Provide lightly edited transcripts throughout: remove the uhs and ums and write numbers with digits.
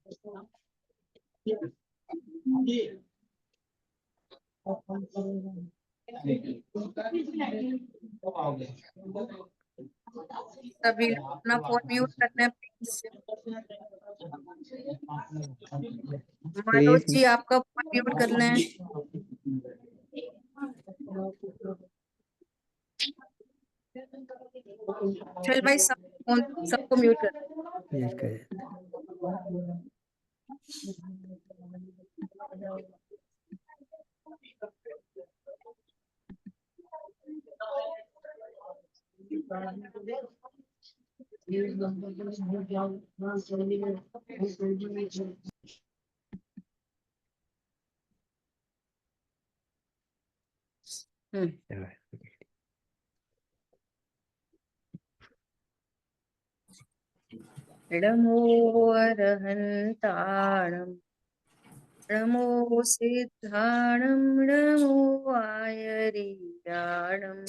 सभी लोग अपना फोन म्यूट करना है प्लीज। मनोज प्लीज। जी आपका फोन म्यूट करना है। चल भाई सब फोन सबको म्यूट कर। नमो अरहन्ताणं नमो सिद्धाणं नमो आयरीयाणं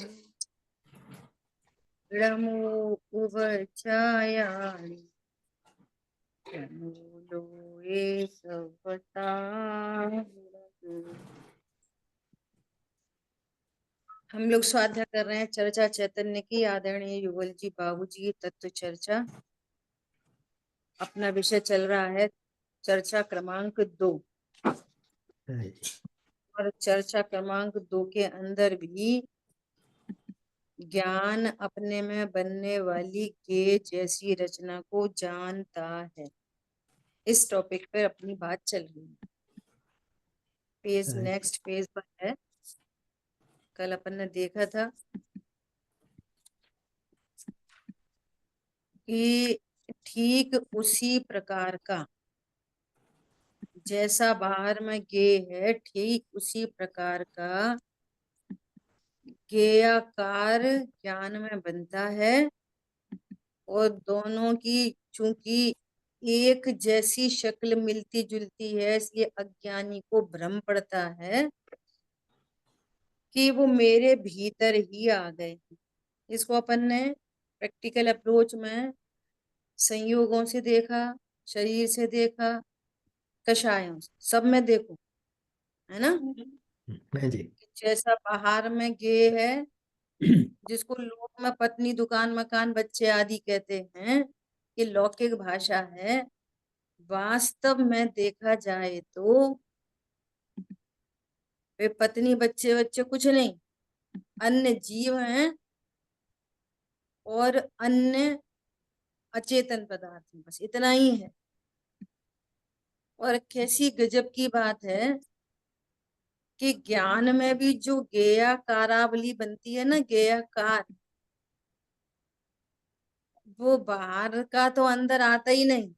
नमो उभचायाणि नमो लोये सवतां। हम लोग स्वाध्याय कर रहे हैं चर्चा चैतन्य की। आदरणीय युगल जी बाबूजी तत्व चर्चा। अपना विषय चल रहा है चर्चा क्रमांक 2 और चर्चा क्रमांक 2 के अंदर भी ज्ञान अपने में बनने वाली के जैसी रचना को जानता है। इस टॉपिक पर अपनी बात चल रही है। पेज नेक्स्ट पेज पर है। कल अपन ने देखा था कि ठीक उसी प्रकार का जैसा बाहर में गे है, ठीक उसी प्रकार का गेयाकार ज्ञान में बनता है। और दोनों की चूंकि एक जैसी शक्ल मिलती जुलती है, इसलिए अज्ञानी को भ्रम पड़ता है कि वो मेरे भीतर ही आ गए। इसको अपन ने प्रैक्टिकल अप्रोच में संयोगों से देखा, शरीर से देखा, कषायों से, सब में देखो, है ना। जी। जैसा बाहर में गे है, जिसको लोक में पत्नी, दुकान, मकान, बच्चे आदि कहते हैं, ये लौकिक भाषा है। वास्तव में देखा जाए तो वे पत्नी बच्चे बच्चे कुछ नहीं, अन्य जीव हैं और अन्य अचेतन पदार्थ हैं, बस इतना ही है। और कैसी गजब की बात है कि ज्ञान में भी जो गेयाकारावली बनती है ना, गेयाकार, वो बाहर का तो अंदर आता ही नहीं।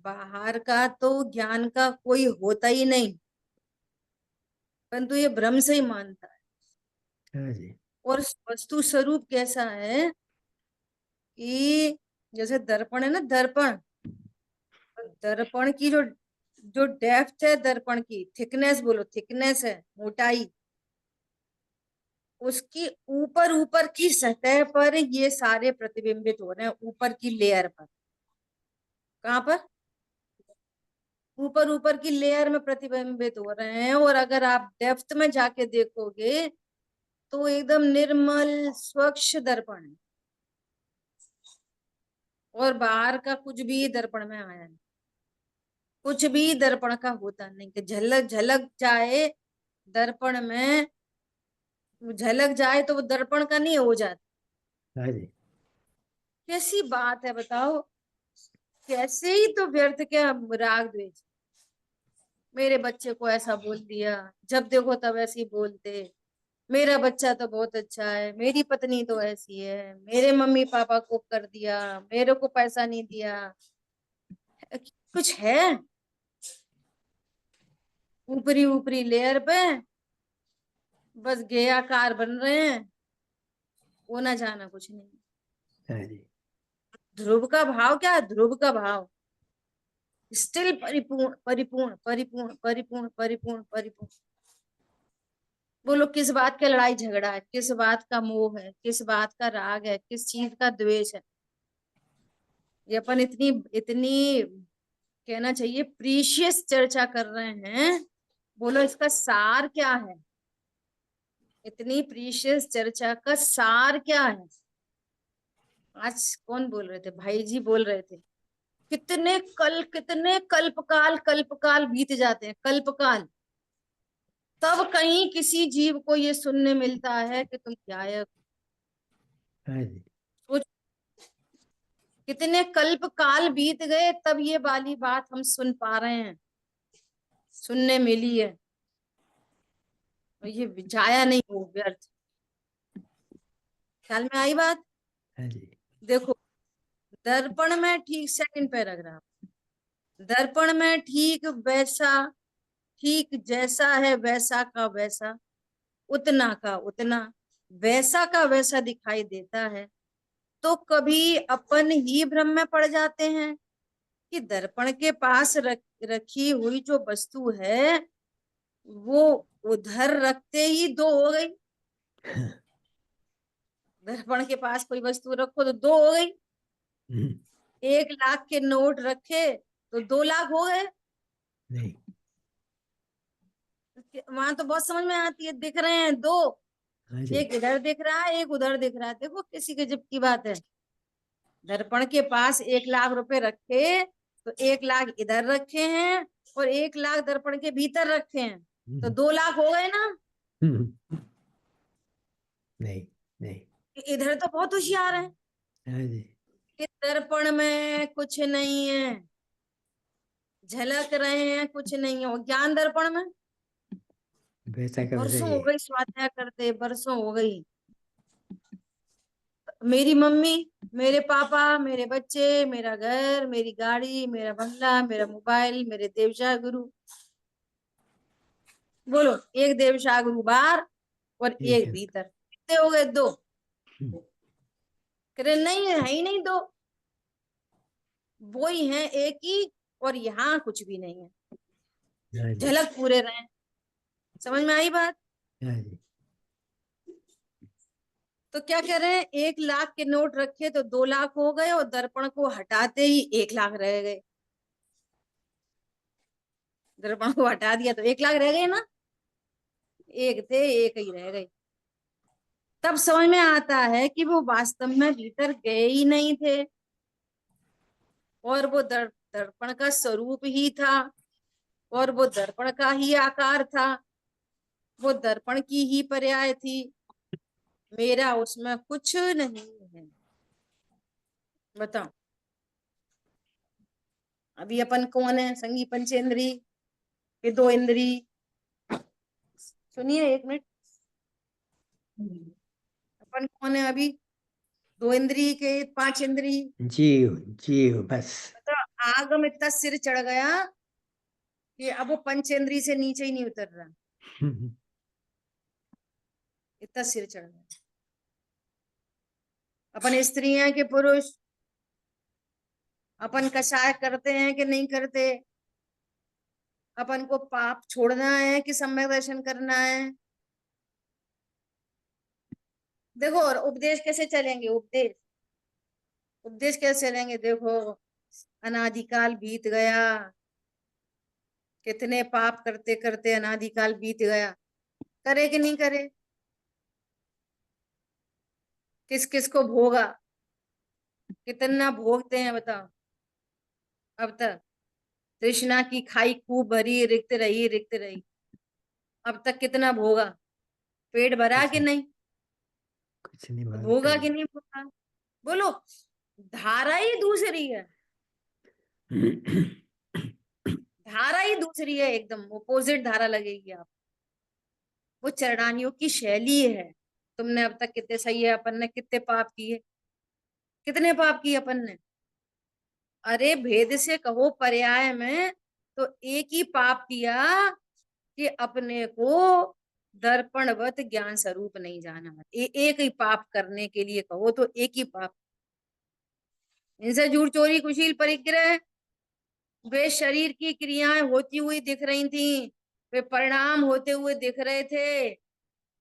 बाहर का तो ज्ञान का कोई होता ही नहीं, परंतु ये भ्रम से ही मानता है। जी। और वस्तु स्वरूप कैसा है कि जैसे दर्पण है ना, दर्पण, दर्पण की जो जो डेप्थ है, दर्पण की थिकनेस, बोलो थिकनेस है, मोटाई, उसकी ऊपर ऊपर की सतह पर ये सारे प्रतिबिंबित हो रहे हैं, ऊपर की लेयर पर। कहाँ पर? ऊपर ऊपर की लेयर में प्रतिबिंबित हो रहे हैं। और अगर आप डेप्थ में जाके देखोगे तो एकदम निर्मल स्वच्छ दर्पण है, और बाहर का कुछ भी दर्पण में आया नहीं, कुछ भी दर्पण का होता नहीं। कि झलक झलक जाए दर्पण में, झलक जाए तो वो दर्पण का नहीं हो जाता। जी। कैसी बात है बताओ। कैसे ही तो व्यर्थ के राग द्वेष। मेरे बच्चे को ऐसा बोल दिया, जब देखो तब ऐसी बोलते, मेरा बच्चा तो बहुत अच्छा है, मेरी पत्नी तो ऐसी है, मेरे मम्मी पापा को कर दिया, मेरे को पैसा नहीं दिया। कुछ है ऊपरी ऊपरी लेयर पे, बस गेयाकार बन रहे हैं, वो ना जाना कुछ नहीं। जी। ध्रुव का भाव क्या है? ध्रुव का भाव स्टिल परिपूर्ण परिपूर्ण परिपूर्ण परिपूर्ण परिपूर्ण परिपूर्ण। बोलो किस बात का लड़ाई झगड़ा है, किस बात का मोह है, किस बात का राग है, किस चीज का द्वेष है। ये अपन इतनी इतनी कहना चाहिए प्रीशियस चर्चा कर रहे हैं, बोलो इसका सार क्या है? इतनी प्रीशियस चर्चा का सार क्या है? आज कौन बोल रहे थे, भाई जी बोल रहे थे, कितने कल्पकाल कल्पकाल बीत जाते हैं, कल्पकाल, तब कहीं किसी जीव को ये सुनने मिलता है कि तुम गायक। हाँ जी। सोच, कितने कल्प काल बीत गए तब ये वाली बात हम सुन पा रहे हैं, सुनने मिली है। और ये जाया नहीं हो व्यर्थ। ख्याल में आई बात? हाँ जी। देखो, दर्पण में ठीक, सेकंड पैराग्राफ, दर्पण में ठीक वैसा, ठीक जैसा है वैसा का वैसा, उतना का उतना, वैसा का वैसा दिखाई देता है। तो कभी अपन ही भ्रम में पड़ जाते हैं कि दर्पण के पास रखी हुई जो वस्तु है वो उधर रखते ही दो हो गई। दर्पण के पास कोई वस्तु रखो तो दो हो गई। 1 लाख के नोट रखे तो 2 लाख हो गए। नहीं। वहां तो बहुत समझ में आती है, दिख रहे हैं दो, हाँ जी। एक इधर दिख रहा है एक उधर दिख रहा है। देखो किसी के जब की बात है, दर्पण के पास 1 लाख रुपए रखे तो 1 लाख इधर रखे हैं और 1 लाख दर्पण के भीतर रखे हैं, तो 2 लाख हो गए ना। नहीं। नहीं। इधर तो बहुत होशियार है हाँ जी। कि दर्पण में कुछ नहीं है, झलक रहे हैं कुछ नहीं है। और ज्ञान दर्पण में वैसा का वैसा बरसों ही हो है। गई स्वाध्याय करते, बरसों हो गई। मेरी मम्मी, मेरे पापा, मेरे बच्चे, मेरा घर, मेरी गाड़ी, मेरा बंगला, मेरा मोबाइल, मेरे देवशा गुरु। बोलो, एक देवशा गुरु बाहर और ठीक एक है। भीतर, कितने हो गए? दो। करे नहीं है ही नहीं दो, वो ही है एक ही, और यहाँ कुछ भी नहीं है, हाँ जी। झलक पूरे रहे। समझ में आई बात? हाँ जी। तो क्या कह रहे हैं, 1 लाख के नोट रखे तो 2 लाख हो गए और दर्पण को हटाते ही 1 लाख रह गए। दर्पण को हटा दिया तो 1 लाख रह गए ना, एक थे एक ही रह गए। तब समझ में आता है कि वो वास्तव में भीतर गए ही नहीं थे और वो दर्पण का स्वरूप ही था और वो दर्पण का ही आकार था, वो दर्पण की ही पर्याय थी, मेरा उसमें कुछ नहीं है। बताओ, अभी अपन कौन है? संगी पंचेंद्री के दो इंद्री। सुनिए एक मिनट, अपन कौन है अभी? दो इंद्री के 5 इंद्री। जीव। जीव बस। बताओ, आग में इतना सिर चढ़ गया कि अब वो पंचेंद्री से नीचे ही नहीं उतर रहा, इतना सिर चढ़ गया। अपन स्त्री हैं कि पुरुष? अपन कषाय करते हैं कि नहीं करते? अपन को पाप छोड़ना है कि सम्यक दर्शन करना है? देखो, और उपदेश कैसे चलेंगे? उपदेश, उपदेश कैसे चलेंगे? देखो, अनादिकाल बीत गया, कितने पाप करते करते अनादिकाल बीत गया, करे कि नहीं करे? किस किस को भोगा, कितना भोगते हैं बताओ अब तक? तृष्णा की खाई खूब भरी, रिक्त रही रिक्त रही, अब तक कितना भोगा? पेट भरा कुछ कि नहीं। नहीं? कुछ नहीं भागा भोगा कि कभी। नहीं भोगा? बोलो, धारा ही दूसरी है, धारा ही दूसरी है, एकदम ओपोजिट धारा लगेगी आप। वो चरणानियों की शैली है। तुमने अब तक कितने सही है, अपन ने कितने पाप किए, कितने पाप किए अपन ने? अरे भेद से कहो पर्याय में तो एक ही पाप किया कि अपने को दर्पणवत ज्ञान स्वरूप नहीं जाना। एक ही पाप करने के लिए कहो तो एक ही पाप। इनसे झूठ चोरी कुशील परिग्रह, वे शरीर की क्रियाएं होती हुई दिख रही थी, वे परिणाम होते हुए दिख रहे थे।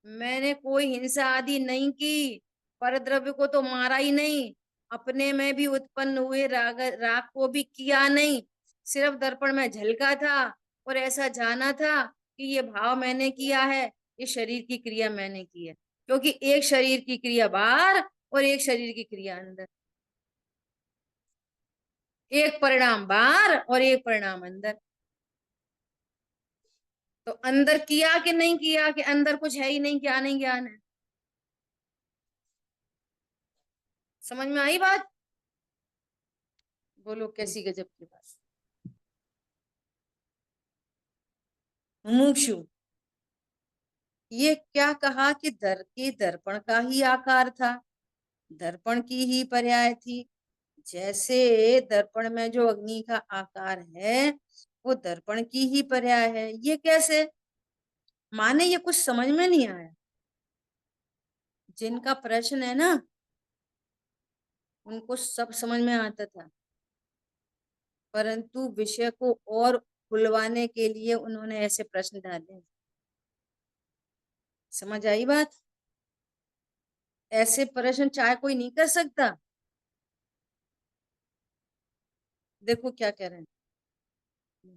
मैंने कोई हिंसा आदि नहीं की, परद्रव्य को तो मारा ही नहीं, अपने में भी उत्पन्न हुए राग राग को भी किया नहीं, सिर्फ दर्पण में झलका था और ऐसा जाना था कि ये भाव मैंने किया है, ये शरीर की क्रिया मैंने की है, क्योंकि एक शरीर की क्रिया बाहर और एक शरीर की क्रिया अंदर, एक परिणाम बाहर और एक परिणाम अंदर। तो अंदर किया कि नहीं किया, कि अंदर कुछ है ही नहीं, क्या नहीं ज्ञान है। समझ में आई बात? बोलो कैसी गजब की बात। मुमुक्षु, ये क्या कहा कि दर्पण का ही आकार था, दर्पण की ही पर्याय थी। जैसे दर्पण में जो अग्नि का आकार है वो दर्पण की ही पर्याय है, ये कैसे? माने ये कुछ समझ में नहीं आया। जिनका प्रश्न है ना उनको सब समझ में आता था, परंतु विषय को और खुलवाने के लिए उन्होंने ऐसे प्रश्न डाले। समझ आई बात? ऐसे प्रश्न चाहे कोई नहीं कर सकता। देखो क्या कह रहे हैं,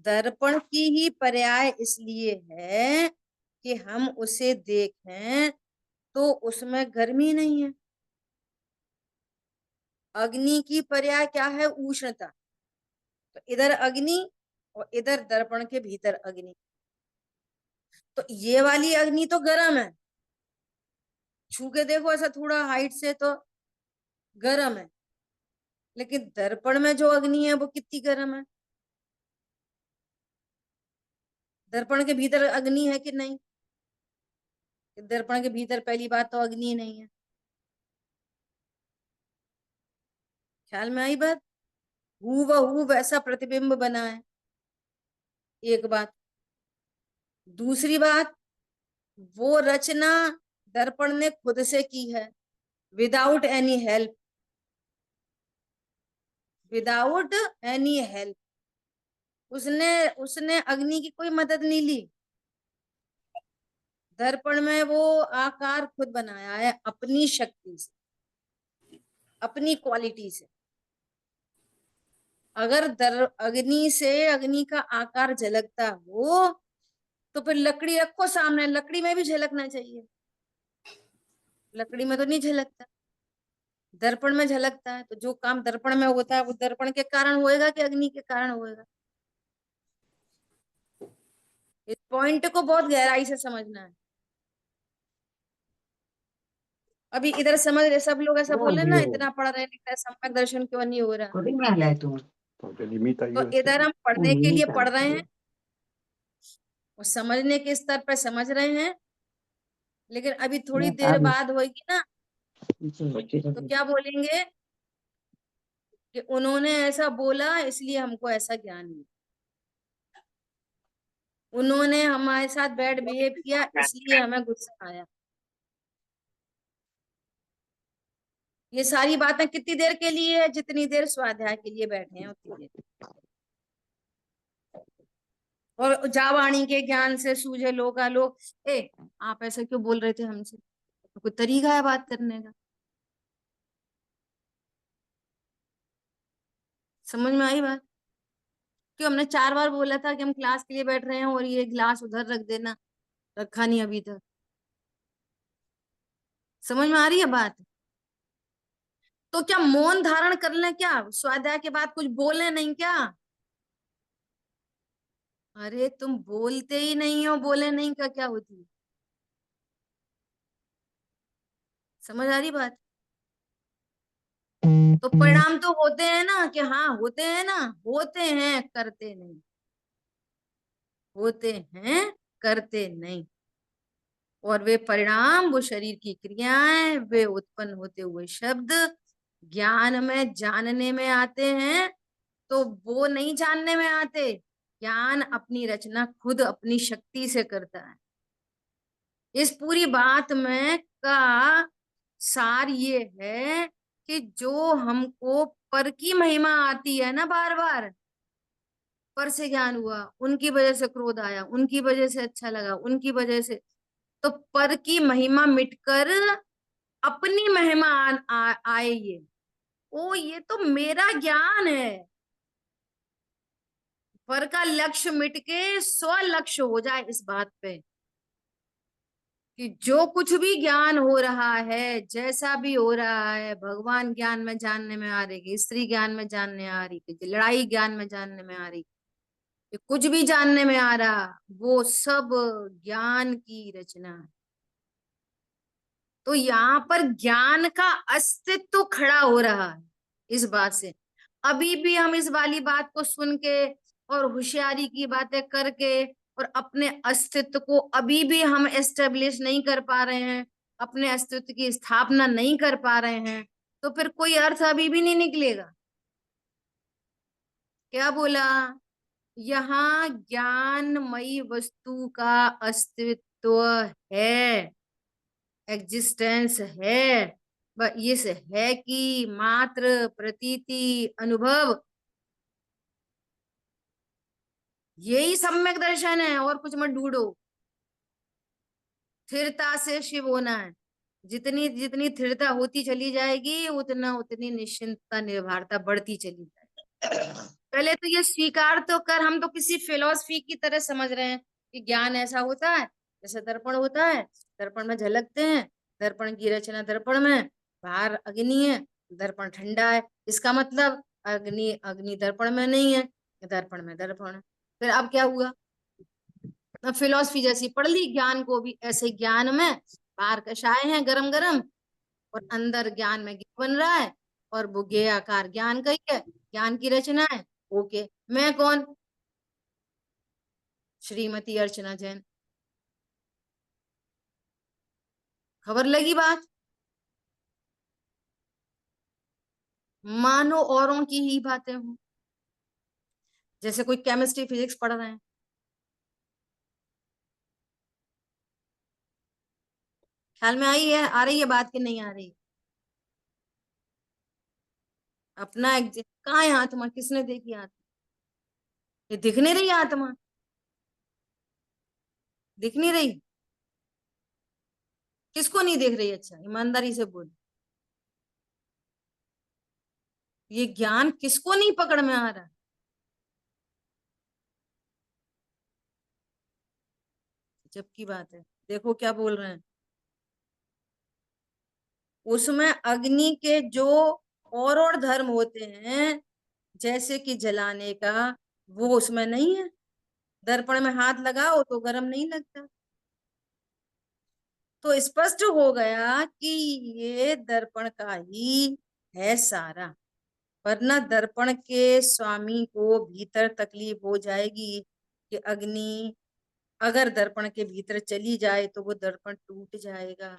दर्पण की ही पर्याय इसलिए है कि हम उसे देखें तो उसमें गर्मी नहीं है। अग्नि की पर्याय क्या है? उष्णता। तो इधर अग्नि और इधर दर्पण के भीतर अग्नि, तो ये वाली अग्नि तो गर्म है, छू के देखो ऐसा थोड़ा हाइट से तो गर्म है, लेकिन दर्पण में जो अग्नि है वो कितनी गर्म है। दर्पण के भीतर अग्नि है कि नहीं? दर्पण के भीतर पहली बात तो अग्नि नहीं है। ख्याल में आई बात? हूबहू वैसा प्रतिबिंब बना है, एक बात। दूसरी बात, वो रचना दर्पण ने खुद से की है, without any help, without any help. उसने उसने अग्नि की कोई मदद नहीं ली। दर्पण में वो आकार खुद बनाया है अपनी शक्ति से, अपनी क्वालिटी से। अगर अग्नि से अग्नि का आकार झलकता हो तो फिर लकड़ी रखो सामने, लकड़ी में भी झलकना चाहिए, लकड़ी में तो नहीं झलकता, दर्पण में झलकता है। तो जो काम दर्पण में होता है वो दर्पण के कारण होएगा कि अग्नि के कारण होएगा? इस पॉइंट को बहुत गहराई से समझना है। अभी इधर समझ रहे सब लोग, ऐसा बोले ना इतना पढ़ रहे लेकिन सम्यक दर्शन क्यों नहीं हो रहा। तो इधर हम पढ़ने के लिए पढ़ रहे हैं और समझने के स्तर पर समझ रहे हैं, लेकिन अभी थोड़ी देर बाद होगी ना तो क्या बोलेंगे कि उन्होंने ऐसा बोला इसलिए हमको ऐसा ज्ञान मिला, उन्होंने हमारे साथ बैड बिहेव किया इसलिए हमें गुस्सा आया। ये सारी बातें कितनी देर के लिए है? जितनी देर स्वाध्याय के लिए बैठे हैं उतनी देर। और जावाणी के ज्ञान से सूझे लोका लोग, ए आप ऐसा क्यों बोल रहे थे हमसे? तो कोई तरीका है बात करने का? समझ में आई बात? क्यों हमने 4 बार बोला था कि हम क्लास के लिए बैठ रहे हैं और ये गिलास उधर रख देना, रखा नहीं अभी तक। समझ में आ रही है बात? तो क्या मौन धारण कर लें क्या? स्वाध्याय के बाद कुछ बोले नहीं क्या? अरे तुम बोलते ही नहीं हो, बोले नहीं का क्या होती है? समझ आ रही बात? तो परिणाम तो होते हैं ना, कि हाँ होते हैं ना, होते हैं करते नहीं, होते हैं करते नहीं। और वे परिणाम, वो शरीर की क्रियाएं, वे उत्पन्न होते हुए शब्द ज्ञान में जानने में आते हैं, तो वो नहीं जानने में आते। ज्ञान अपनी रचना खुद अपनी शक्ति से करता है। इस पूरी बात में का सार ये है कि जो हमको पर की महिमा आती है ना, बार बार पर से ज्ञान हुआ, उनकी वजह से क्रोध आया, उनकी वजह से अच्छा लगा, उनकी वजह से, तो पर की महिमा मिटकर अपनी महिमा आए ये। ओ ये तो मेरा ज्ञान है, पर का लक्ष्य मिट के स्वलक्ष्य हो जाए, इस बात पे कि जो कुछ भी ज्ञान हो रहा है, जैसा भी हो रहा है, भगवान ज्ञान में जानने में आ रही कि स्त्री ज्ञान में जानने आ रही कि लड़ाई ज्ञान में जानने में आ रही कि कुछ भी जानने में आ रहा, वो सब ज्ञान की रचना है। तो यहाँ पर ज्ञान का अस्तित्व खड़ा हो रहा है इस बात से। अभी भी हम इस वाली बात को सुन के और होशियारी की बातें करके और अपने अस्तित्व को अभी भी हम एस्टेब्लिश नहीं कर पा रहे हैं, अपने अस्तित्व की स्थापना नहीं कर पा रहे हैं, तो फिर कोई अर्थ अभी भी नहीं निकलेगा। क्या बोला? यहाँ ज्ञानमयी वस्तु का अस्तित्व है, एग्जिस्टेंस है, इस है कि मात्र प्रतीति अनुभव, यही सम्यक दर्शन है, और कुछ मत ढूंढो। स्थिरता से शिव होना है। जितनी जितनी स्थिरता होती चली जाएगी, उतना उतनी निश्चिंतता निर्भरता बढ़ती चली जाएगी। पहले तो ये स्वीकार तो कर, हम तो किसी फिलोसफी की तरह समझ रहे हैं कि ज्ञान ऐसा होता है, जैसे दर्पण होता है, दर्पण में झलकते हैं, दर्पण की रचना दर्पण में, बाहर अग्नि है, दर्पण ठंडा है, इसका मतलब अग्नि अग्नि दर्पण में नहीं है, दर्पण में दर्पण है। फिर अब क्या हुआ? फिलोसफी जैसी पढ़ ली ज्ञान को भी, ऐसे ज्ञान में बाहर कषाय है गरम गरम, और अंदर ज्ञान में घी बन रहा है, और वो ज्ञेय आकार ज्ञान का ही है, ज्ञान की रचना है। ओके, मैं कौन? श्रीमती अर्चना जैन। खबर लगी बात? मानो औरों की ही बातें हों, जैसे कोई केमिस्ट्री फिजिक्स पढ़ रहे हैं। ख्याल में आई है, आ रही है बात कि नहीं आ रही? अपना कहाँ है आत्मा? किसने देखी आत्मा? ये दिख नहीं रही आत्मा, दिख नहीं रही। किसको नहीं देख रही? अच्छा, ईमानदारी से बोल, ये ज्ञान किसको नहीं पकड़ में आ रहा? जब की बात है, देखो क्या बोल रहे हैं। उसमें अग्नि के जो और धर्म होते हैं, जैसे कि जलाने का, वो उसमें नहीं है। दर्पण में हाथ लगाओ तो गर्म नहीं लगता। तो स्पष्ट हो गया कि ये दर्पण का ही है सारा, वरना दर्पण के स्वामी को भीतर तकलीफ हो जाएगी कि अग्नि अगर दर्पण के भीतर चली जाए तो वो दर्पण टूट जाएगा।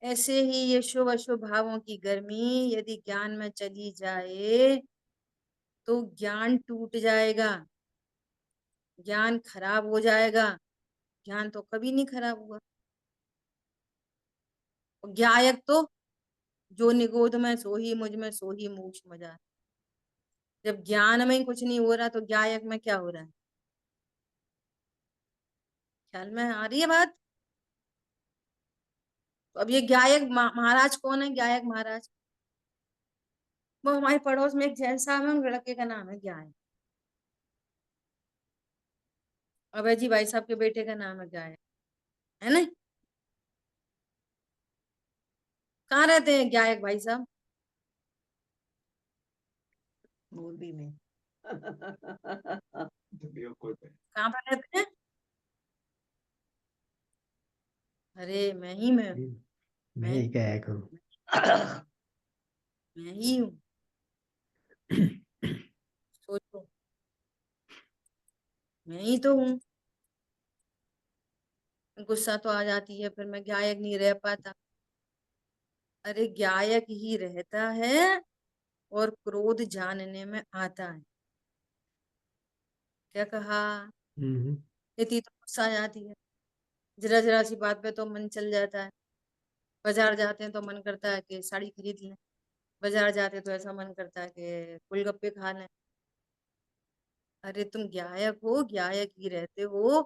ऐसे ही ये शुभ अशुभ भावों की गर्मी यदि ज्ञान में चली जाए तो ज्ञान टूट जाएगा, ज्ञान खराब हो जाएगा। ज्ञान तो कभी नहीं खराब हुआ। और ज्ञायक तो जो निगोद में सो ही मुझ में सो ही मूछ मजा। जब ज्ञान में ही कुछ नहीं हो रहा तो ज्ञायक में क्या हो रहा है? ख्याल में आ रही है बात? तो अब ये गायक महाराज कौन है? गायक महाराज वो हमारे पड़ोस में एक जैन साहब है, उन लड़के का नाम है गायक। अभय जी भाई साहब के बेटे का नाम है गायक, है ना? कहाँ रहते हैं गायक भाई साहब? मोरबी में। कहाँ पर रहते हैं? अरे मैं ही मैं हूँ। मैं मैं ही क्या करूँ? मैं ही हूँ। सोचो, मैं ही तो हूँ। गुस्सा तो आ जाती है, फिर मैं गायक नहीं रह पाता। अरे गायक ही रहता है और क्रोध जानने में आता है। क्या कहा? हम्म। इतनी तो गुस्सा आ जाती है, जरा जरा सी बात पे तो मन चल जाता है। बाजार जाते हैं तो मन करता है कि साड़ी खरीद लें, बाजार जाते तो ऐसा मन करता है कि गोलगप्पे खा लें। अरे तुम गायक हो, गायक ही रहते हो,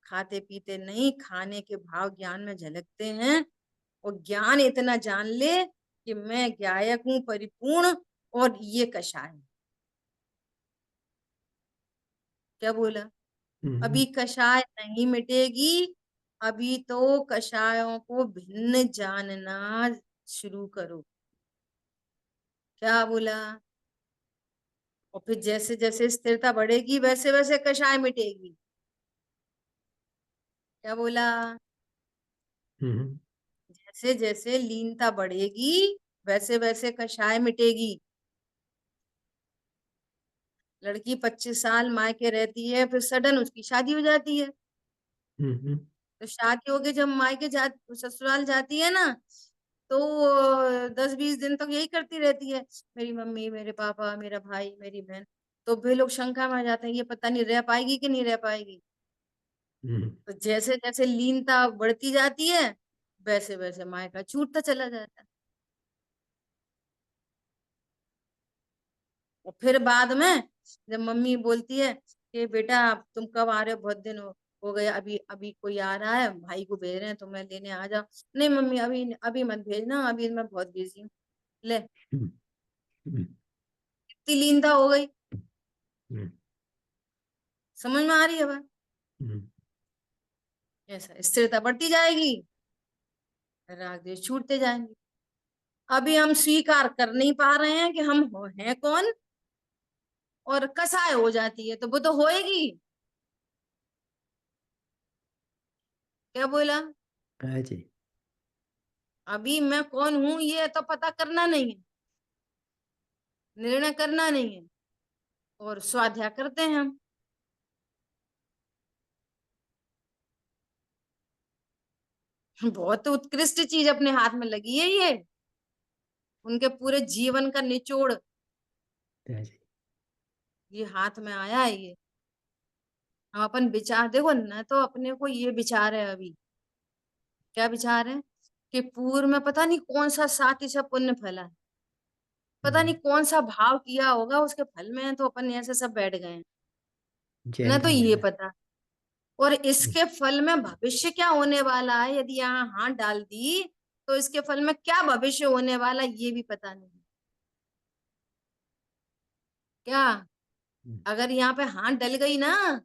खाते पीते नहीं, खाने के भाव ज्ञान में झलकते हैं। और ज्ञान इतना जान ले कि मैं गायक हूँ परिपूर्ण, और ये कषाय है। क्या बोला? अभी कषाय नहीं मिटेगी, अभी तो कषायों को भिन्न जानना शुरू करो। क्या बोला? और फिर जैसे जैसे स्थिरता बढ़ेगी वैसे वैसे कषाय मिटेगी। क्या बोला? जैसे जैसे लीनता बढ़ेगी वैसे वैसे कषाय मिटेगी। लड़की 25 साल मायके रहती है, फिर सडन उसकी शादी हो जाती है। तो शादी होके जब मायके जा ससुराल जाती है ना, तो 10-20 दिन तक यही करती रहती है, मेरी मम्मी, मेरे पापा, मेरा भाई, मेरी बहन। तो वे लोग शंका में आ जाते हैं, ये पता नहीं रह पाएगी कि नहीं रह पाएगी। तो जैसे जैसे लीनता बढ़ती जाती है वैसे वैसे मायका छूटता चला जाता है। और फिर बाद में जब मम्मी बोलती है कि बेटा तुम कब आ रहे हो, बहुत दिन हो गए, अभी अभी कोई आ रहा है, भाई को भेज रहे हैं तो मैं लेने आ जाओ। नहीं मम्मी, अभी अभी मत भेजना, अभी मैं बहुत बिजी हूँ। ले, इतनी लीनता हो गई। समझ में आ रही है बात? ऐसा स्थिरता बढ़ती जाएगी, राग द्वेष छूटते जाएंगे। अभी हम स्वीकार कर नहीं पा रहे हैं कि हम हैं कौन, और कसाय हो जाती है तो वो तो होएगी। क्या बोला? हाँ जी। अभी मैं कौन हूं ये तो पता करना नहीं है, निर्णय करना नहीं है, और स्वाध्याय करते हैं हम। बहुत उत्कृष्ट चीज अपने हाथ में लगी है ये, उनके पूरे जीवन का निचोड़ हाँ जी। ये हाथ में आया है ये। हम अपन विचार देखो ना, तो अपने को ये विचार है अभी, क्या विचार है कि पूर्व में पता नहीं कौन सा सातिशय पुण्य फला है, पता नहीं कौन सा भाव किया होगा उसके फल में, तो अपन ऐसे सब बैठ गए हैं। जैन न तो का ये मिला। पता, और इसके फल में भविष्य क्या होने वाला है, यदि यहाँ हाथ डाल दी तो इसके फल में क्या भविष्य होने वाला ये भी पता नहीं। क्या? अगर यहाँ पे हाथ डल गई ना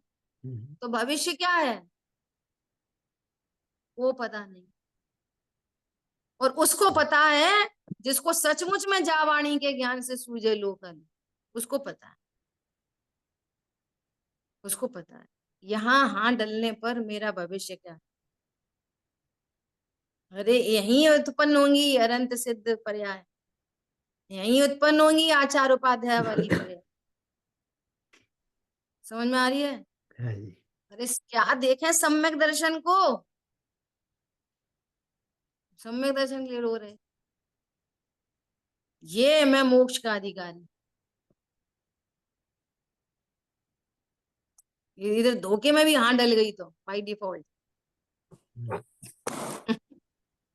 तो भविष्य क्या है वो पता नहीं। और उसको पता है जिसको सचमुच में जावाणी के ज्ञान से सूझे लोकन, उसको पता है, उसको पता है यहाँ हाथ डलने पर मेरा भविष्य क्या। अरे यही उत्पन्न होंगी अनंत सिद्ध पर्याय, यही उत्पन्न होंगी आचार उपाध्याय वाली पर्याय। समझ में आ रही है? हाँ जी। अरे क्या देखें सम्यक दर्शन को, सम्यक दर्शन के लिए रो रहे, ये मैं मोक्ष का अधिकारी। इधर धोखे में भी हाथ डल गई तो बाई डिफॉल्ट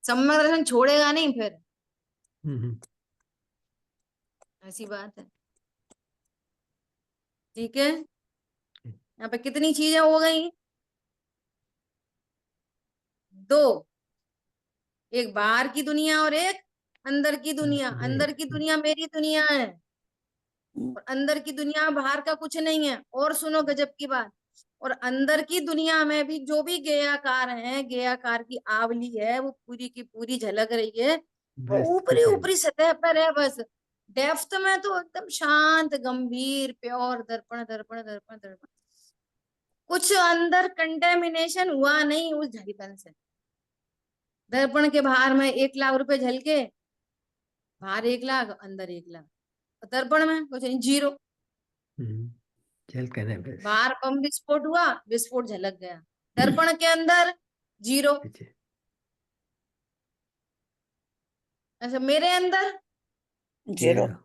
सम्यक दर्शन छोड़ेगा नहीं फिर, ऐसी बात है। ठीक है, यहाँ पे कितनी चीजें हो गई? दो, एक बाहर की दुनिया और एक अंदर की दुनिया। अंदर की दुनिया मेरी दुनिया है, और अंदर की दुनिया बाहर का कुछ नहीं है। और सुनो गजब की बात, और अंदर की दुनिया में भी जो भी गेयाकार है, गेयाकार की आवली है, वो पूरी की पूरी झलक रही है। वो बस ऊपरी कुछ नहीं। ऊपरी सतह पर है बस, डेप्थ में तो एकदम शांत गंभीर प्योर दर्पण दर्पण दर्पण दर्पण। कुछ अंदर कंटेमिनेशन हुआ नहीं उस ढक्कन से। दर्पण के बाहर में 1 लाख रुपए झलके, बाहर 1 लाख अंदर 1 लाख, दर्पण में कुछ नहीं, जीरो। चल करना बस। बाहर बम विस्फोट हुआ, विस्फोट झलक गया, दर्पण के अंदर जीरो। अच्छा। अच्छा मेरे अंदर जीरो। जीरो।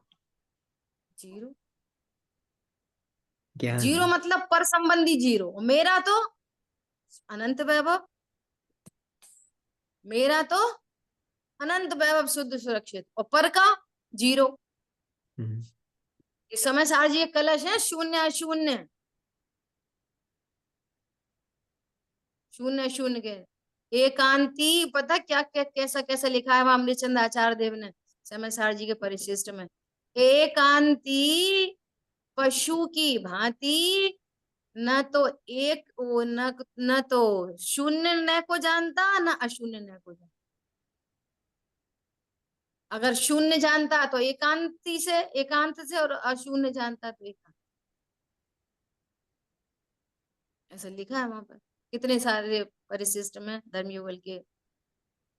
जीरो। ज्ञान। जीरो मतलब पर संबंधी जीरो, मेरा तो अनंत वैभव, मेरा तो अनंत वैभव शुद्ध सुरक्षित, और पर का जीरो। इस समय सार जी एक कलश है, शून्य अशून्य, शून्य शून्य के एकांति। पता क्या क्या कैसा कैसा लिखा है वहां अमृतचंद आचार्य देव ने समय सार जी के परिशिष्ट में, एकांति पशु की भांति न तो एक वो न तो शून्य न को जानता, न अशून्य न को जानता। अगर शून्य जानता तो एकांति से, एकांत से, और अशून्य जानता तो एकांत। ऐसा लिखा है वहां पर। कितने सारे परिशिष्ट में धर्मयुगल के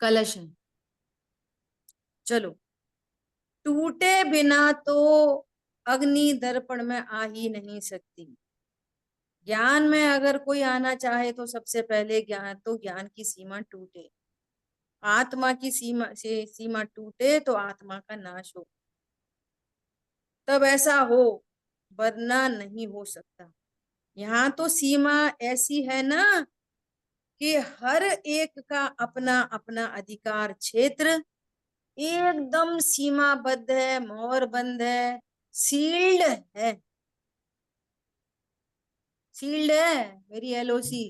कलश हैं। चलो, टूटे बिना तो अग्नि दर्पण में आ ही नहीं सकती। ज्ञान में अगर कोई आना चाहे तो सबसे पहले ज्ञान की सीमा टूटे, आत्मा की सीमा टूटे तो आत्मा का नाश हो, तब ऐसा हो, वरना नहीं हो सकता। यहाँ तो सीमा ऐसी है ना कि हर एक का अपना अपना अधिकार क्षेत्र एकदम सीमाबद्ध है, मोहरबंद है, सील्ड है। सील्ड है मेरी एलओसी।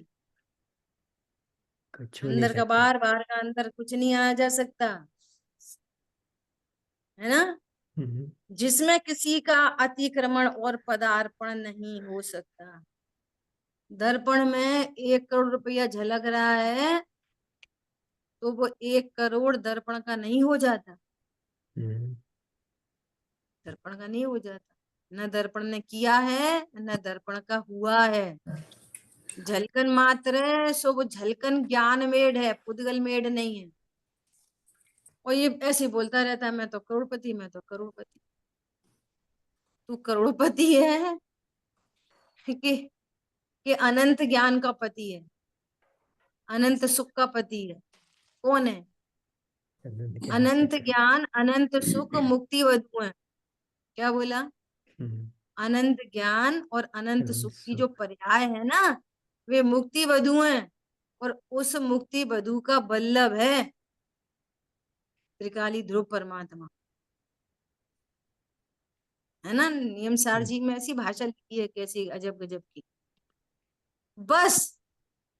कोई छू नहीं अंदर का सकता। बाहर, बाहर का अंदर, कुछ नहीं आया जा सकता, है ना। हम्म। जिसमें किसी का अतिक्रमण और पदार्पण नहीं हो सकता। दर्पण में 1 करोड़ रुपया झलक रहा है तो वो 1 करोड़ दर्पण का नहीं हो जाता। हम्म। दर्पण का नहीं हो जाता। न दर्पण ने किया है, न दर्पण का हुआ है। झलकन मात्र है, सो वो झलकन ज्ञान मेड है, पुद्गल मेड नहीं है। और ये ऐसे ही बोलता रहता है, मैं तो करोड़पति, मैं तो करोड़पति। तू करोड़पति है कि अनंत ज्ञान का पति है, अनंत सुख का पति है? कौन है? अनंत ज्ञान अनंत सुख है। ज्ञान, अनंत सुख, मुक्ति वधु है। क्या बोला? हम्म। अनंत ज्ञान और अनंत अनंत सुख की जो सुख। पर्याय है ना, वे मुक्ति वधु हैं। और उस मुक्ति वधु का बल्लभ है त्रिकाली ध्रुव परमात्मा, है ना। नियम सार हम्म। जी में ऐसी भाषा लिखी है, कैसी अजब गजब की। बस,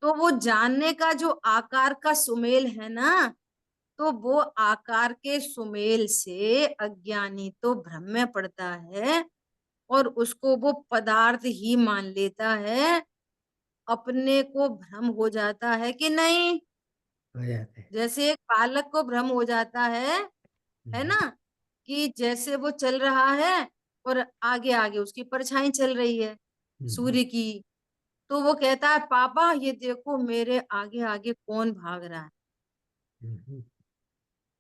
तो वो जानने का जो आकार का सुमेल है ना, तो वो आकार के सुमेल से अज्ञानी तो भ्रम में पड़ता है, और उसको वो पदार्थ ही मान लेता है। अपने को भ्रम हो जाता है कि नहीं? हो जाते हैं। जैसे एक बालक को भ्रम हो जाता है हम्म। ना, कि जैसे वो चल रहा है और आगे आगे उसकी परछाई चल रही है हम्म। सूर्य की। तो वो कहता है, पापा ये देखो मेरे आगे आगे कौन भाग रहा है। हम्म।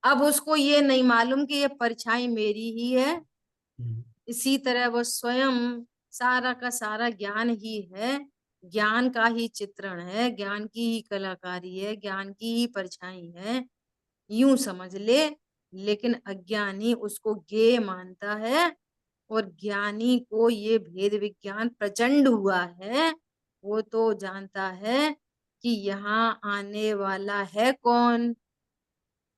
अब उसको ये नहीं मालूम कि ये परछाई मेरी ही है। हम्म। इसी तरह वो स्वयं सारा का सारा ज्ञान ही है, ज्ञान का ही चित्रण है, ज्ञान की ही कलाकारी है, ज्ञान की ही परछाई है, यूं समझ ले। लेकिन अज्ञानी उसको ज्ञेय मानता है, और ज्ञानी को ये भेद विज्ञान प्रचंड हुआ है। वो तो जानता है कि यहाँ आने वाला है कौन,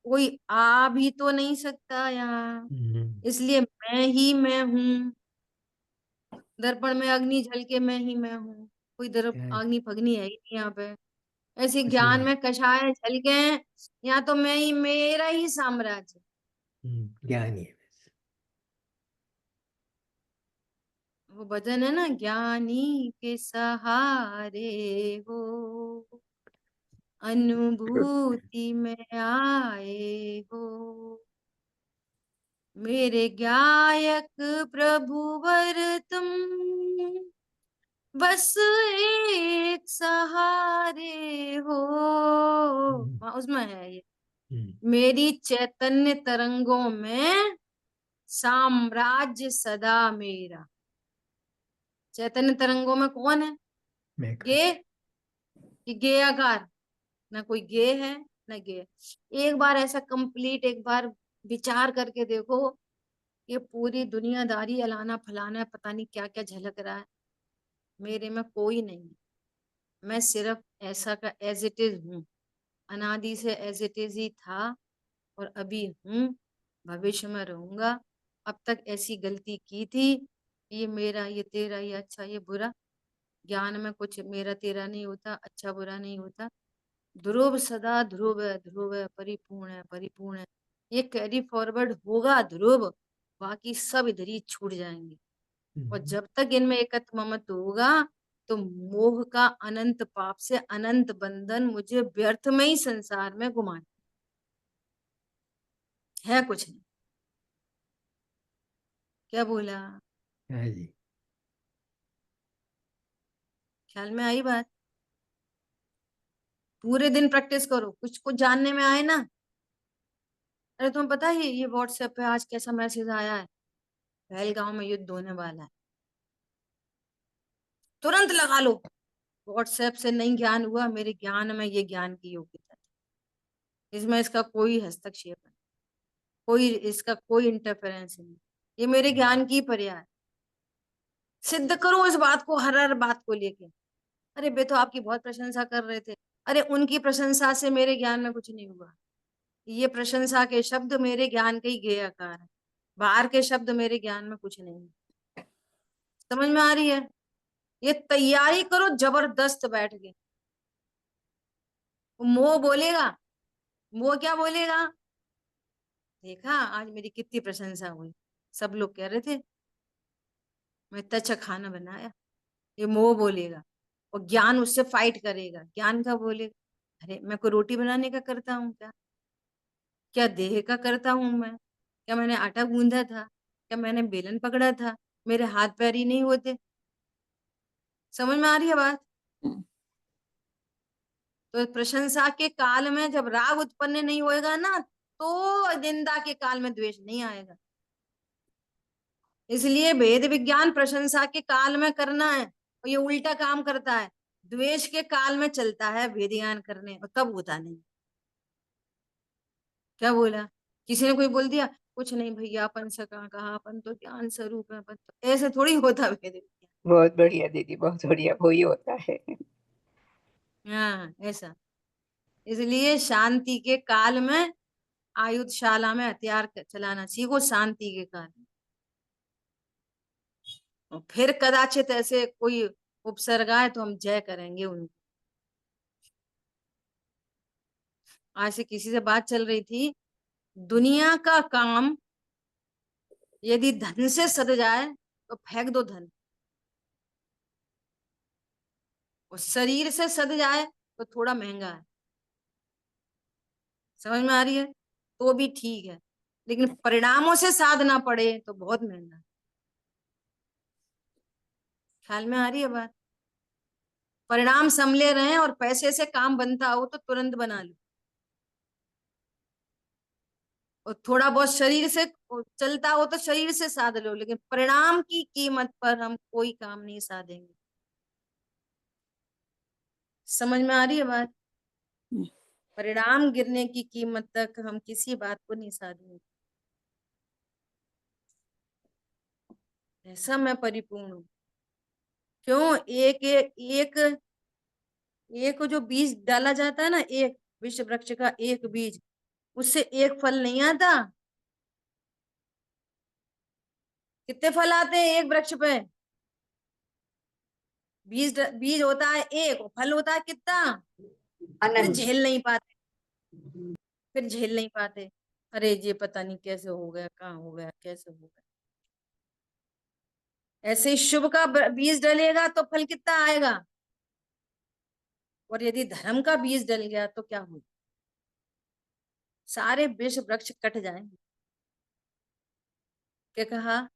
कोई आ भी तो नहीं सकता यहाँ। हम्म। इसलिए मैं ही मैं हूँ। दर्पण में अग्नि झलके मैं ही मैं हूँ। कोई दर्प क्या है? अग्नि फग्नि है ही नहीं यहाँ पे। ऐसे कुछ नहीं ज्ञान है। में कषाय झलके हैं। यहाँ तो मैं ही, मेरा ही साम्राज्य। ज्ञान ही है बस। वो भजन है ना, ज्ञानी के सहारे हो, अनुभूति में आए हो, मेरे गायक प्रभुवर तुम, बस एक सहारे हो। हम्म। उसमें है ये, हम्म। मेरी चैतन्य तरंगों में साम्राज्य सदा मेरा। चैतन्य तरंगों में कौन है? मैं गे, खुद। कि गेयकार? ना कोई गे है, ना गे। एक बार ऐसा कंप्लीट, एक बार विचार करके देखो, ये पूरी दुनियादारी अलाना फलाना है, पता नहीं क्या क्या झलक रहा है, मेरे में कोई नहीं है। मैं सिर्फ ऐसा का एज इट इज हूँ, अनादि से एज इट इज ही था, और अभी हूँ, भविष्य में रहूंगा। अब तक ऐसी गलती की थी, ये मेरा, ये तेरा, ये अच्छा, ये बुरा। ज्ञान में कुछ मेरा तेरा नहीं होता, अच्छा बुरा नहीं होता। ध्रुव सदा ध्रुव है, ध्रुव है, परिपूर्ण है, परिपूर्ण है। ये कैरी फॉरवर्ड होगा ध्रुव, बाकी सब इधर ही छूट जाएंगे। और हम्म। जब तक इनमें एकत्व ममत्व होगा, तो मोह का अनंत पाप से अनंत बंधन मुझे व्यर्थ में ही संसार में घुमाए, है कुछ नहीं। क्या बोला? हाँ जी। ख्याल में आई बात? पूरे दिन प्रैक्टिस करो, कुछ कुछ जानने में आए ना। अरे तुम्हें पता है ये व्हाट्सएप पे आज कैसा मैसेज आया है, पहलगांव में युद्ध होने वाला है, तुरंत लगा लो। व्हाट्सएप से नहीं ज्ञान हुआ, मेरे ज्ञान में ये ज्ञान की योग्यता है। इसमें इसका कोई हस्तक्षेप नहीं, कोई इसका कोई इंटरफेरेंस नहीं, ये मेरे ज्ञान की पर्याय है। सिद्ध करो इस बात को, हर हर बात को लेके। अरे बे तो आपकी बहुत प्रशंसा कर रहे थे। अरे उनकी प्रशंसा से मेरे ज्ञान में कुछ नहीं हुआ। ये प्रशंसा के शब्द मेरे ज्ञान के ही गेय आकार है, बाहर के शब्द मेरे ज्ञान में कुछ नहीं है। समझ में आ रही है? ये तैयारी करो जबरदस्त बैठ के। मोह बोलेगा, मोह क्या बोलेगा? देखा आज मेरी कितनी प्रशंसा हुई, सब लोग कह रहे थे मैं इतना अच्छा खाना बनाया। ये मोह बोलेगा, और ज्ञान उससे फाइट करेगा। ज्ञान का बोलेगा अरे मैं को रोटी बनाने का करता हूँ क्या? क्या देह का करता हूं मैं? क्या मैंने आटा गूंदा था? क्या मैंने बेलन पकड़ा था? मेरे हाथ पैर ही नहीं होते? समझ में आ रही है बात? तो प्रशंसा के काल में जब राग उत्पन्न नहीं होएगा ना, तो निंदा के काल में द्वेष नहीं आएगा। इसलिए वेद विज्ञान प्रशंसा के काल में करना है, और ये उल्टा काम करता है। द्वेष के काल में चलता है वेद ज्ञान करने, और तब होता नहीं। क्या बोला? किसी ने कोई बोल दिया कुछ नहीं भैया, अपन से कहाँ कहा, अपन तो ज्ञान स्वरूप है, अपन तो ऐसे थोड़ी होता वेद विज्ञान। बहुत बढ़िया दीदी, बहुत बढ़िया, वही होता है। हाँ ऐसा। इसलिए शांति के काल में आयुधशाला में हथियार चलाना सीखो, शांति के काल में। और फिर कदाचित ऐसे कोई उपसर्ग आए तो हम जय करेंगे उनको। आज से किसी से बात चल रही थी, दुनिया का काम यदि धन से सद जाए तो फेंक दो धन, और शरीर से सद जाए तो थोड़ा महंगा है। समझ में आ रही है? तो भी ठीक है, लेकिन परिणामों से साधना पड़े तो बहुत महंगा है। ख्याल में आ रही है बात? परिणाम समले रहे और पैसे से काम बनता हो तो तुरंत बना लो, और थोड़ा बहुत शरीर से चलता हो तो शरीर से साध लो, लेकिन परिणाम की कीमत पर हम कोई काम नहीं साधेंगे। समझ में आ रही है बात? परिणाम गिरने की कीमत तक हम किसी बात को नहीं साधेंगे। ऐसा मैं परिपूर्ण हूं। क्यों? एक एक जो बीज डाला जाता है ना, एक विश्व वृक्ष का एक बीज, उससे एक फल नहीं आता। कितने फल आते हैं एक वृक्ष पे? बीज होता है एक, और फल होता है कितना? फिर अनंत। झेल नहीं पाते, फिर झेल नहीं पाते। अरे ये पता नहीं कैसे हो गया, कहाँ हो गया, कैसे हो गया। ऐसे ही शुभ का बीज डलेगा तो फल कितना आएगा, और यदि धर्म का बीज डल गया तो क्या होगा? सारे विष वृक्ष कट जाएंगे। क्या कहा?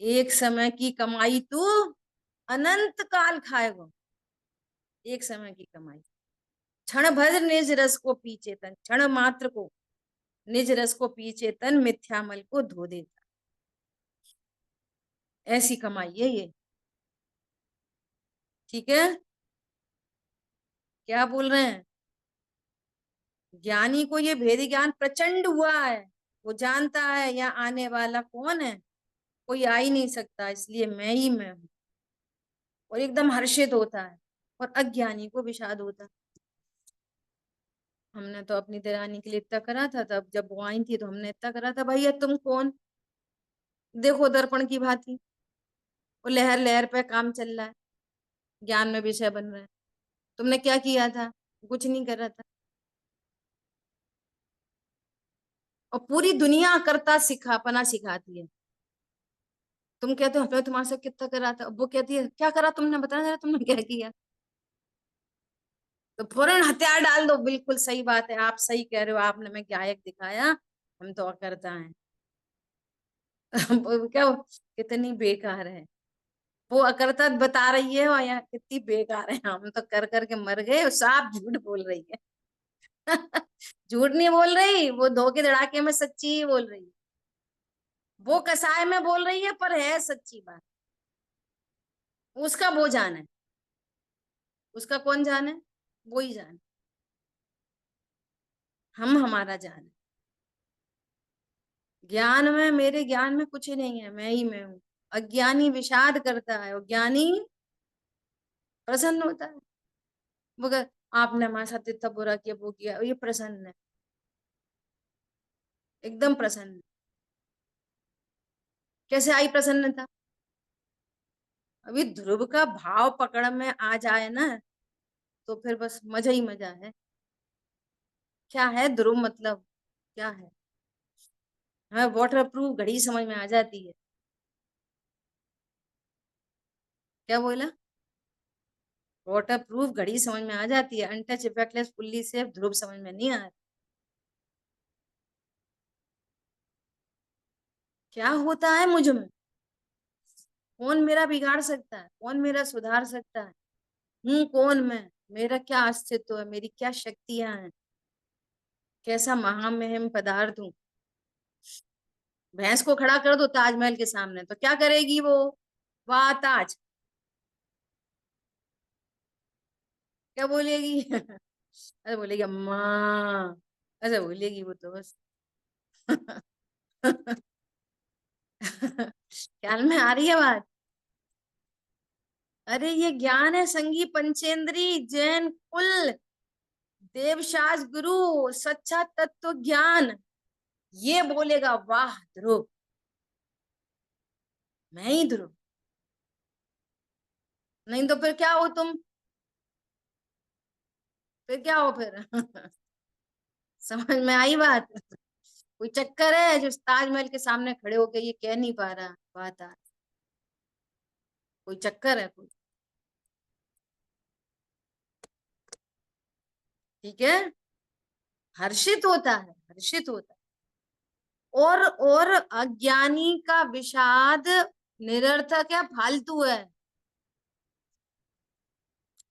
एक समय की कमाई तू अनंत काल खाएगा। एक समय की कमाई, क्षण भर निज रस को पीछे तन, क्षण मात्र को निज रस को पीछे तन, मिथ्यामल को धो देता। ऐसी कमाई है ये। ठीक है? क्या बोल रहे हैं? ज्ञानी को ये भेद ज्ञान प्रचंड हुआ है। वो जानता है यहाँ आने वाला कौन है, कोई आ ही नहीं सकता, इसलिए मैं ही मैं हूँ। और एकदम हर्षित होता है, और अज्ञानी को विषाद होता है। हमने तो अपनी देरानी के लिए इतना करा था, तब जब वो आई थी तो हमने इतना करा था, भैया तुम कौन? देखो दर्पण की भांति, वो लहर लहर पे काम चल रहा है, ज्ञान में विषय बन रहा है। तुमने क्या किया था? कुछ नहीं कर रहा था। और पूरी दुनिया करता सिखापना सिखाती है। तुम कहते हो हमने तुम्हारे साथ कितना करा था, वो कहती है क्या करा तुमने, बताना जरा तुमने क्या किया। तो फौरन हथियार डाल दो, बिल्कुल सही बात है, आप सही कह रहे हो, आपने मैं गायक दिखाया, हम तो अकर्ता हैं। वो क्या, कितनी बेकार है वो, अकर्ता बता रही है और यहाँ कितनी बेकार है, हम तो कर करके मर गए और साफ झूठ बोल रही है। झूठ नहीं बोल रही, वो धोखे धड़ाके में सच्ची ही बोल रही है, वो कसाय में बोल रही है पर है सच्ची बात। उसका वो जान है, उसका कौन जान है, वो ही जान, हम हमारा जान है। ज्ञान में, मेरे ज्ञान में कुछ नहीं है, मैं ही मैं हूँ। अज्ञानी विषाद करता है और ज्ञानी प्रसन्न होता है। मगर आपने हमारे साथ इतना बुरा किया, वो किया, ये प्रसन्न है, एकदम प्रसन्न है। कैसे आई प्रसन्नता, अभी ध्रुव का भाव पकड़ में आ जाए ना, तो फिर बस मजा ही मजा है। क्या है ध्रुव, मतलब क्या है, हमें वाटर प्रूफ घड़ी समझ में आ जाती है। क्या बोला, वाटर प्रूफ घड़ी समझ में आ जाती है, अनटच इफेक्टलेस फुल्ली सेफ ध्रुव समझ में नहीं आ रहा। क्या होता है मुझ में, कौन मेरा बिगाड़ सकता है, कौन मेरा सुधार सकता है, हूँ कौन मैं, मेरा क्या अस्तित्व है, मेरी क्या शक्तियां हैं, कैसा महामहिम पदार्थ हूँ। भैंस को खड़ा कर दो ताजमहल के सामने तो क्या करेगी वो, वाह ताज, क्या बोलेगी। अरे बोलेगी अम्मा, ऐसे बोलेगी वो तो बस। ख्याल में आ रही है बात। अरे ये ज्ञान है, संगी पंचेंद्री जैन कुल, देवशास गुरु, सच्चा तत्व ज्ञान, ये बोलेगा वाह ध्रुव, मैं ही ध्रुव। नहीं तो फिर क्या हो तुम, फिर क्या हो फिर। समझ में आई बात। कोई चक्कर है जो ताजमहल के सामने खड़े होके ये कह नहीं पा रहा बात आज, कोई चक्कर है कोई, ठीक है, हर्षित होता है, हर्षित होता है। और अज्ञानी का विषाद निरर्थक है, फालतू है,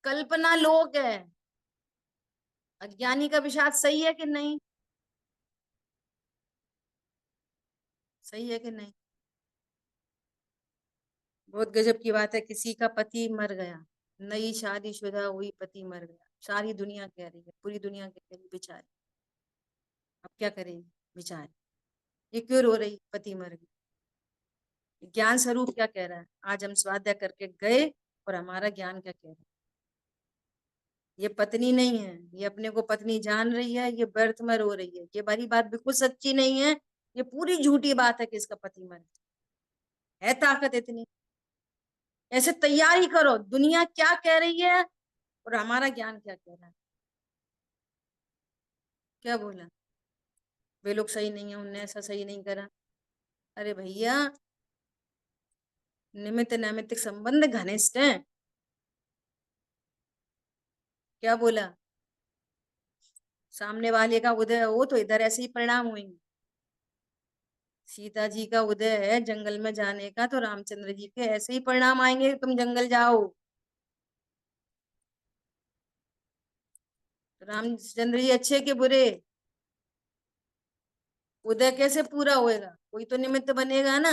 कल्पना लोक है। अज्ञानी का विषाद सही है कि नहीं, सही है कि नहीं। बहुत गजब की बात है, किसी का पति मर गया, नई शादीशुदा हुई, पति मर गया, सारी दुनिया कह रही है, पूरी दुनिया कह रही है बेचारी, अब क्या करेगी बेचारी, ये क्यों रो रही, पति मर गया। ज्ञान स्वरूप क्या कह रहा है, आज हम स्वाध्याय करके गए और हमारा ज्ञान क्या कह रहा है, ये पत्नी नहीं है, ये अपने को पत्नी जान रही है, ये व्यर्थ में रो रही है, ये बारी बात बिल्कुल सच्ची नहीं है, ये पूरी झूठी बात है कि इसका पति मर है ताकत इतनी। ऐसे तैयारी करो, दुनिया क्या कह रही है और हमारा ज्ञान क्या कह रहा है। क्या बोला, वे लोग सही नहीं है, उनने ऐसा सही नहीं करा, अरे भैया निमित्त नैमित्तिक संबंध घनिष्ठ हैं। क्या बोला, सामने वाले का उदय हो तो इधर ऐसे ही परिणाम हुएंगे। सीता जी का उदय है जंगल में जाने का, तो रामचंद्र जी के ऐसे ही परिणाम आएंगे, तुम जंगल जाओ। रामचंद्र जी अच्छे के बुरे, उदय कैसे पूरा होएगा, कोई तो निमित्त बनेगा ना।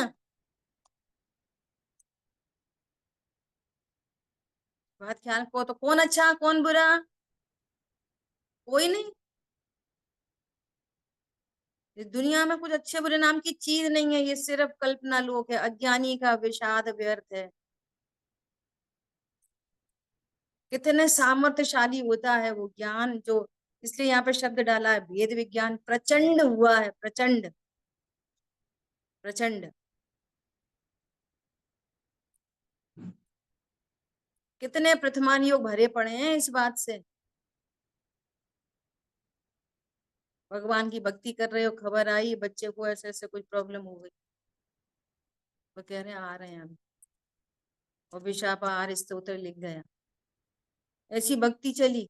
बात ख्याल को, तो कौन अच्छा कौन बुरा, कोई नहीं। इस दुनिया में कुछ अच्छे बुरे नाम की चीज नहीं है, ये सिर्फ कल्पना लोक है, अज्ञानी का विषाद व्यर्थ है। कितने सामर्थ्यशाली होता है वो ज्ञान जो, इसलिए यहाँ पे शब्द डाला है भेद विज्ञान प्रचंड हुआ है, प्रचंड, प्रचंड। कितने प्रथमान योग भरे पड़े हैं इस बात से, भगवान की भक्ति कर रहे हो, खबर आई बच्चे को ऐसे ऐसे कुछ प्रॉब्लम हो गई, वो कह रहे हैं आ रहे हैं अभी, और विशापाहार स्तोत्र लिख गया। ऐसी भक्ति चली।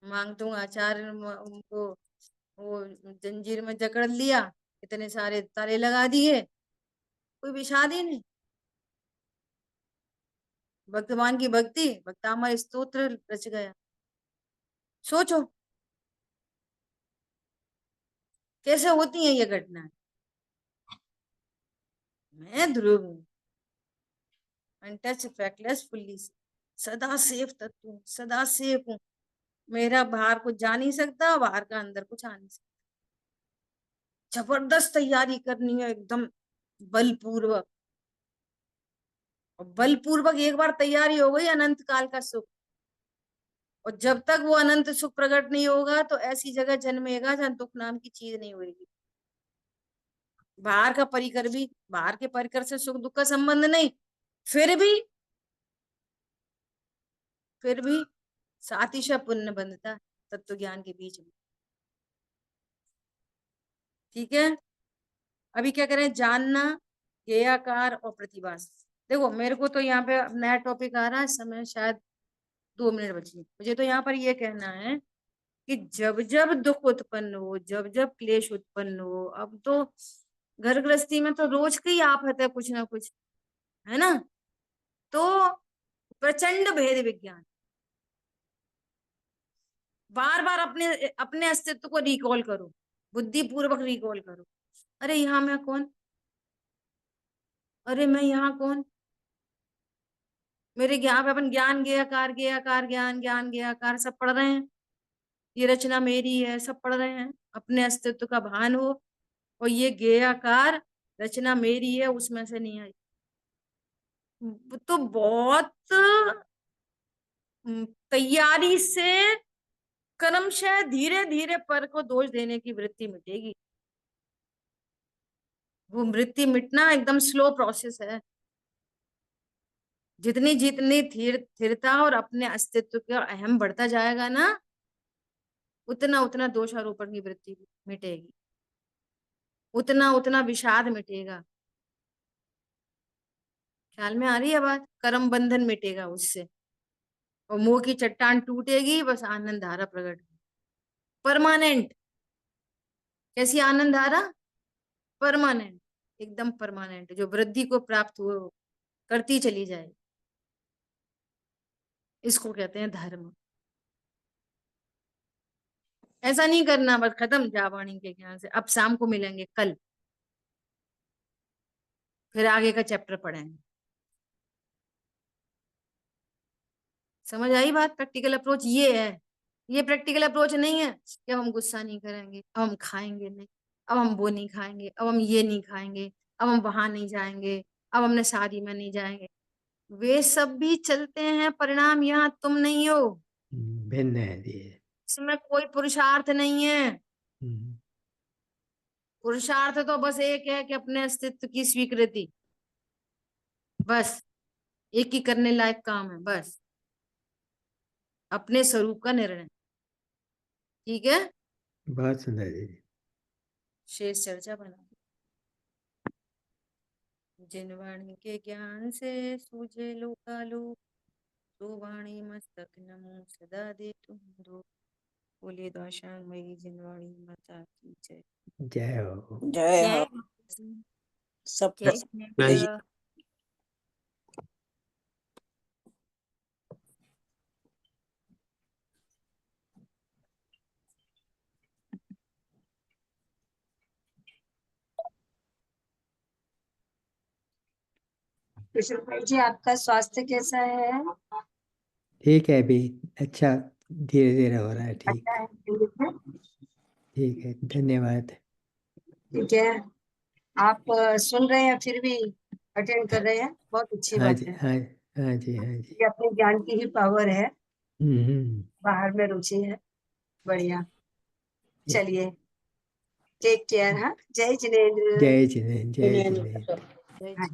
मांगता हूँ आचार्य उनको वो जंजीर में जकड़ लिया, इतने सारे ताले लगा दिए, कोई विषाद ही नहीं। भगवान की भक्ति, भक्तामर स्तोत्र रच गया। सोचो कैसे होती है ये घटना। मैं ध्रुव हूँ, अनटच फैक्टलेस फुल्ली, सदा सेफ तत्व हूँ, सदा सेफ हूँ। मेरा बाहर कुछ जा नहीं सकता, बाहर का अंदर कुछ आ नहीं सकता। जबरदस्त तैयारी करनी है एकदम बलपूर्वक, और बलपूर्वक एक बार तैयारी हो गई, अनंत काल का सुख। और जब तक वो अनंत सुख प्रकट नहीं होगा तो ऐसी जगह जन्मेगा जहां दुख नाम की चीज नहीं होगी। बाहर का परिकर भी, बाहर के परिकर से सुख दुख का संबंध नहीं, फिर भी सातिशा पुण्य बंधता तत्व ज्ञान के बीच में। ठीक है, अभी क्या करें, जानना, ज्ञेयाकार और प्रतिभास। देखो मेरे को तो यहाँ पे नया टॉपिक आ रहा है, समय शायद 2 मिनट बची। मुझे तो यहाँ पर ये कहना है कि जब जब दुख उत्पन्न हो, जब जब क्लेश उत्पन्न हो, अब तो घर गृहस्थी में तो रोज की आफत है कुछ ना कुछ, है ना। तो प्रचंड भेद विज्ञान, बार बार अपने अपने अस्तित्व को रिकॉल करो, बुद्धि पूर्वक रिकॉल करो। अरे यहाँ मैं कौन, अरे मैं यहाँ कौन। मेरे ज्ञान पे अपन ज्ञान ज्ञेयकार ज्ञेयकार ज्ञान ज्ञान ज्ञेयकार सब पढ़ रहे हैं, ये रचना मेरी है सब पढ़ रहे हैं, अपने अस्तित्व का भान हो। और ये ज्ञेयकार रचना मेरी है उसमें से नहीं आई। तो बहुत तैयारी से क्रमशः धीरे धीरे पर को दोष देने की वृत्ति मिटेगी। वो वृत्ति मिटना एकदम स्लो प्रोसेस है। जितनी जितनी स्थिरता और अपने अस्तित्व का अहम बढ़ता जाएगा ना, उतना उतना दोषारोपण की वृत्ति मिटेगी, उतना उतना विषाद मिटेगा। ख्याल में आ रही है बात। कर्म बंधन मिटेगा उससे, और मोह की चट्टान टूटेगी, बस आनंद धारा प्रकट परमानेंट। कैसी आनंद धारा, परमानेंट, एकदम परमानेंट, जो वृद्धि को प्राप्त हो करती चली जाए। इसको कहते हैं धर्म। ऐसा नहीं करना बस खत्म जावाणी के ज्ञान से। अब शाम को मिलेंगे, कल फिर आगे का चैप्टर पढ़ेंगे। समझ आई बात। प्रैक्टिकल अप्रोच ये है। ये प्रैक्टिकल अप्रोच नहीं है कि अब हम गुस्सा नहीं करेंगे, अब हम खाएंगे नहीं, अब हम वो नहीं खाएंगे, अब हम ये नहीं खाएंगे, अब हम वहां नहीं जाएंगे, अब हमने शादी में नहीं जाएंगे। वे सब भी चलते हैं, परिणाम यहाँ तुम नहीं हो। भिन्न है ये। इसमें कोई पुरुषार्थ नहीं है। पुरुषार्थ तो बस एक है कि अपने अस्तित्व की स्वीकृति, बस एक ही करने लायक काम है, बस अपने स्वरूप का निर्णय। ठीक है, बहुत सुंदर दीदी। शेष चर्चा बना। जिन वाणी के ज्ञान से सूझे लोकालोक, तो वाणी मस्तक नमो सदा दे तुम दो। बोलिए दाशांगमयी जिनवाणी माता की जय। जय हो। जय जय हो। सब जय जय। जिनेन्द्र। कृष्ण भाई जी, आपका स्वास्थ्य कैसा है? ठीक है, अभी अच्छा धीरे धीरे हो रहा है। ठीक अच्छा है, ठीक है। ठीक है, धन्यवाद। ठीक है, आप सुन रहे हैं फिर भी अटेंड कर रहे हैं, बहुत अच्छी हाँ बात जी, है। हाँ हाँ जी, हाँ जी। ये अपने ज्ञान की ही पावर है, हम्म। बाहर में रुचि है। बढ़िया, चलिए, टेक केयर। हाँ, जय जिनेन्द्र। जय जिनेन्द्र, जय जिनेन्द्र। जय हाँ।